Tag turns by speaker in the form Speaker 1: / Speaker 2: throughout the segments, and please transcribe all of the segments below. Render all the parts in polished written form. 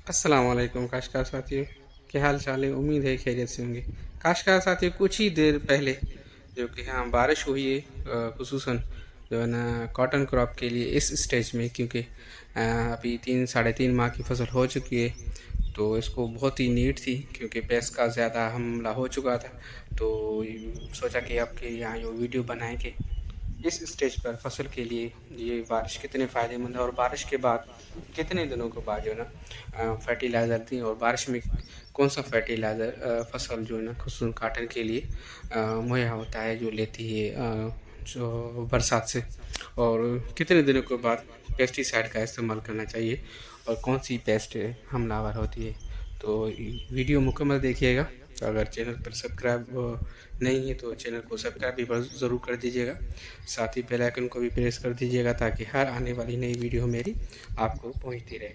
Speaker 1: अस्सलाम वालेकुम काशकार साथियों। क्या हाल चाल है? उम्मीद है खैरियत से होंगे। काशकार साथियों, कुछ ही देर पहले जो कि यहाँ बारिश हुई है, खुसूसन जो है ना कॉटन क्रॉप के लिए इस स्टेज में, क्योंकि अभी 3 साढ़े 3 माह की फसल हो चुकी है। तो इसको बहुत ही नीड थी क्योंकि पेस्ट का ज़्यादा हमला हो चुका था। तो सोचा कि आपके यहाँ जो वीडियो बनाएंगे इस स्टेज पर फसल के लिए ये बारिश कितने फ़ायदेमंद है और बारिश के बाद कितने दिनों के बाद जो है ना फर्टिलाइज़र दी, और बारिश में कौन सा फर्टिलाइज़र फसल जो है ना खुसूसन काटन के लिए मुहैया होता है, जो लेती है जो बरसात से, और कितने दिनों के बाद पेस्टिसाइड का इस्तेमाल करना चाहिए और कौन सी पेस्ट हमलावर होती है। तो वीडियो मुकम्मल देखिएगा। तो अगर चैनल पर सब्सक्राइब नहीं है तो चैनल को सब्सक्राइब भी ज़रूर कर दीजिएगा। साथ ही बेल आइकन को भी प्रेस कर दीजिएगा ताकि हर आने वाली नई वीडियो मेरी आपको पहुंचती रहे।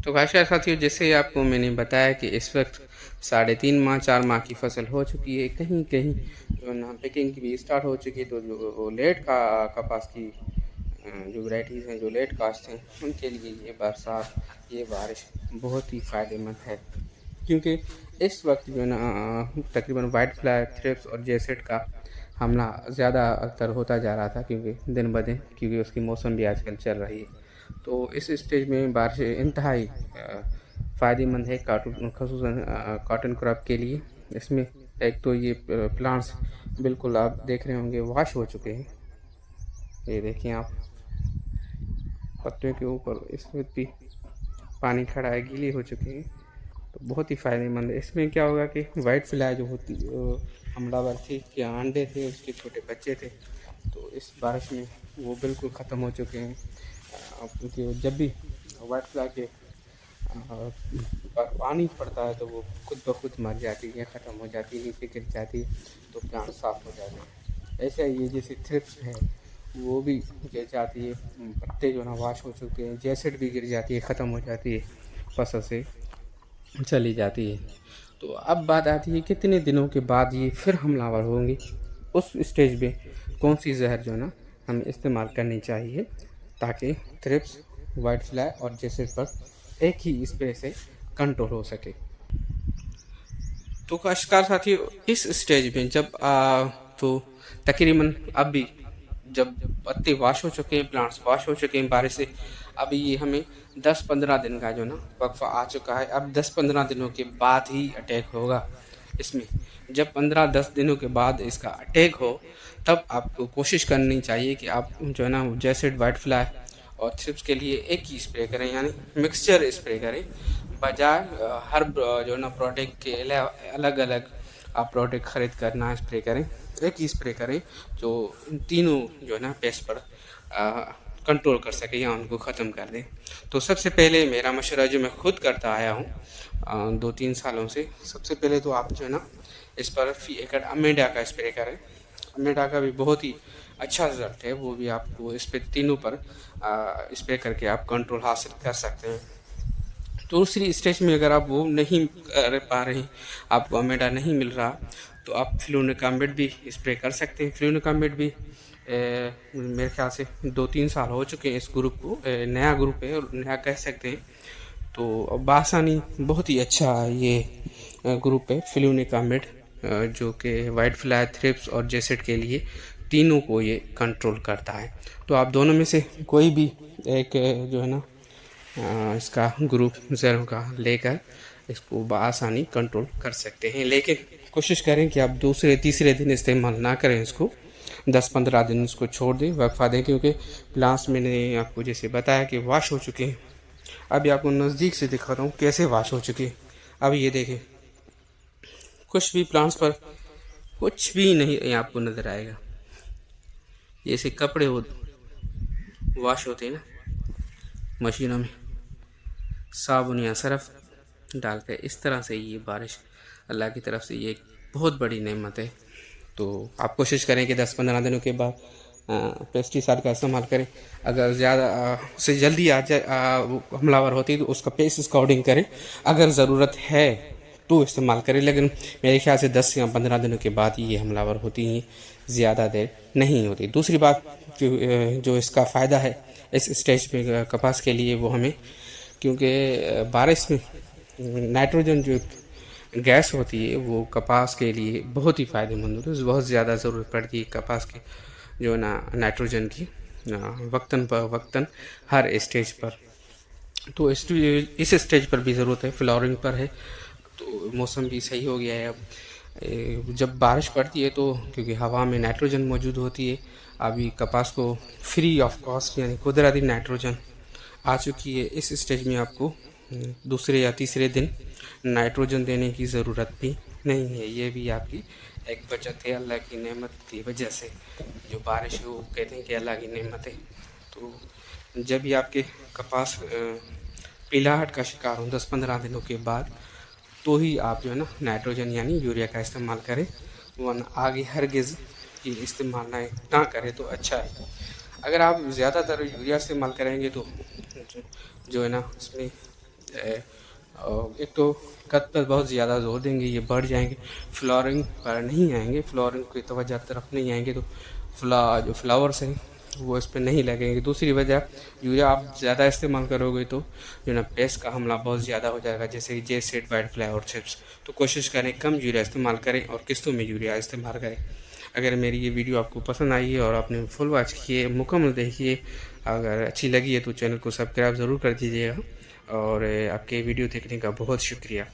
Speaker 1: तो भाषा साथियों, जैसे आपको मैंने बताया कि इस वक्त 3.5 माह 4 माह की फसल हो चुकी है। कहीं कहीं जो ना पिकिंग की भी स्टार्ट हो चुकी है। तो जो लेट का कपास की जो वैरायटीज़ हैं, जो लेट कास्ट हैं, उनके लिए ये बरसात, ये बारिश बहुत ही फ़ायदेमंद है। क्योंकि इस वक्त जो है ना तकरीबन वाइट फ्लाई, थ्रिप्स और जेसिड का हमला ज़्यादा अक्सर होता जा रहा था, क्योंकि दिन ब दिन, क्योंकि उसकी मौसम भी आजकल चल रही है। तो इस स्टेज में बारिश इंतहाई फ़ायदेमंद है काटून खसूसन कॉटन क्रॉप के लिए। इसमें एक तो ये प्लांट्स बिल्कुल आप देख रहे होंगे वॉश हो चुके हैं। ये देखें आप, पत्तियों के ऊपर इसमें भी पानी खड़ा है, गीले हो चुके हैं। तो बहुत ही फ़ायदेमंद है। इसमें क्या होगा कि वाइट फ्लाई जो होती हमलावर थी, कि अंडे थे, उसके छोटे बच्चे थे, तो इस बारिश में वो बिल्कुल ख़त्म हो चुके हैं। क्योंकि जब भी वाइट फ्लाई के पानी पड़ता है तो वो खुद ब खुद मर जाती है, ख़त्म हो जाती है, नीचे गिर जाती है, तो प्लांट साफ़ हो जाते हैं। ऐसा ही ये जैसे थ्रिप्स है वो भी गिर जाती है, पत्ते जो ना वाश हो चुके हैं, जैसेट भी गिर जाती है, ख़त्म हो जाती है, फसल से चली जाती है। तो अब बात आती है कितने दिनों के बाद ये फिर हमलावर होंगे। उस स्टेज में कौन सी जहर जो है ना हमें इस्तेमाल करनी चाहिए ताकि थ्रिप्स, वाइट फ्लाई और जेसिड पर एक ही स्प्रे से कंट्रोल हो सके। तो काश्तकार साथियों, इस स्टेज में जब तो तकरीबन अभी जब पत्ते वाश हो चुके हैं, प्लांट्स वाश हो चुके हैं बारिश से, अभी ये हमें 10-15 दिन का जो ना वक्फा आ चुका है। अब 10-15 दिनों के बाद ही अटैक होगा इसमें। जब 15-10 दिनों के बाद इसका अटैक हो, तब आपको कोशिश करनी चाहिए कि आप जो है ना जैसे वाइट फ्लाई और थ्रिप्स के लिए एक ही स्प्रे करें, यानी मिक्सचर स्प्रे करें, बजाय हर जो है ना प्रोडक्ट के अलग अलग आप प्रोडक्ट खरीद कर ना स्प्रे करें। एक ही स्प्रे करें जो इन तीनों जो है ना पेस्ट पर कंट्रोल कर सके या उनको ख़त्म कर दे। तो सबसे पहले मेरा मशवरा जो मैं खुद करता आया हूँ 2-3 सालों से, सबसे पहले तो आप जो है ना इस पर फी एकड़ अमेडा का स्प्रे करें। अमेडा का भी बहुत ही अच्छा रिजल्ट है, वो भी आपको इस पर तीनों पर स्प्रे करके आप कंट्रोल हासिल कर सकते हैं। दूसरी स्टेज में अगर आप वो नहीं कर पा रहे हैं, आपको अमेडा नहीं मिल रहा, तो आप फ्लूनिकामिड भी स्प्रे कर सकते हैं। फ्लूनिकामिड भी मेरे ख्याल से 2-3 साल हो चुके हैं इस ग्रुप को, नया ग्रुप है और नया कह सकते हैं। तो बासानी बहुत ही अच्छा ये ग्रुप है फ्लूनिकामिड, जो कि वाइट फ्लाई, थ्रिप्स और जेसिड के लिए तीनों को ये कंट्रोल करता है। तो आप दोनों में से कोई भी एक जो है ना इसका ग्रुप ज़ेरो का लेकर इसको बआसानी कंट्रोल कर सकते हैं। लेकिन कोशिश करें कि आप दूसरे तीसरे दिन इस्तेमाल ना करें इसको, 10-15 दिन इसको छोड़ दें, वक्फा दें, क्योंकि प्लांट्स मैंने आपको जैसे बताया कि वाश हो चुके हैं। अभी आपको नज़दीक से दिखाता हूँ कैसे वाश हो चुके हैं। अब ये देखें, कुछ भी प्लांट्स पर कुछ भी नहीं आपको नज़र आएगा। जैसे कपड़े हो वाश होते हैं ना मशीनों में, साबुन या सरफ डालकर, इस तरह से ये बारिश अल्लाह की तरफ से ये एक बहुत बड़ी नेमत है। तो आप कोशिश करें कि 10-15 दिनों के बाद पेस्टिसाइड का इस्तेमाल करें। अगर ज़्यादा से जल्दी आ जाए हमलावर होती है तो उसका पेस स्काउटिंग करें, अगर ज़रूरत है तो इस्तेमाल करें। लेकिन मेरे ख्याल से 10 या 15 दिनों के बाद ही ये हमलावर होती हैं, ज़्यादा देर नहीं होती। दूसरी बात जो इसका फ़ायदा है इस स्टेज पे कपास के लिए, वो हमें क्योंकि बारिश में नाइट्रोजन जो गैस होती है वो कपास के लिए बहुत ही फ़ायदेमंद होती है, बहुत ज़्यादा ज़रूरत पड़ती है कपास की जो ना नाइट्रोजन की वक्तन पर वक्तन हर स्टेज पर। तो इस स्टेज पर भी ज़रूरत है, फ्लावरिंग पर है, तो मौसम भी सही हो गया है अब। जब बारिश पड़ती है तो क्योंकि हवा में नाइट्रोजन मौजूद होती है, अभी कपास को फ्री ऑफ कॉस्ट यानी कुदरती नाइट्रोजन आ चुकी है। इस स्टेज में आपको दूसरे या तीसरे दिन नाइट्रोजन देने की ज़रूरत भी नहीं है। ये भी आपकी एक बचत है अल्लाह की नेमत की वजह से। जो बारिश है वो कहते हैं कि अल्लाह की नेमत है। तो जब भी आपके कपास पीलाहट का शिकार हो 10-15 दिनों के बाद, तो ही आप जो है ना नाइट्रोजन यानी यूरिया का इस्तेमाल करें, वरना आगे हरगिज़ ये इस्तेमाल ना करें तो अच्छा है। अगर आप ज़्यादातर यूरिया इस्तेमाल करेंगे तो जो है ना उसमें एक तो कद पर बहुत ज़्यादा जोर देंगे, ये बढ़ जाएंगे, फ्लावरिंग पर नहीं आएंगे, फ्लावरिंग की तवज्जो तरफ नहीं आएंगे, तो जो फ्लावर्स हैं वो इस पर नहीं लगेंगे। दूसरी वजह, यूरिया आप ज़्यादा इस्तेमाल करोगे तो जो ना पेस्ट का हमला बहुत ज़्यादा हो जाएगा, जैसे जे सेड वाइट फ्लाई और चिप्स। तो कोशिश करें कम यूरिया इस्तेमाल करें और किस्तों में यूरिया इस्तेमाल करें। अगर मेरी ये वीडियो आपको पसंद आई है और आपने फुल वॉच किए, मुकम्मल देखिए, अगर अच्छी लगी है तो चैनल को सब्सक्राइब ज़रूर कर दीजिएगा। और आपके वीडियो देखने का बहुत शुक्रिया।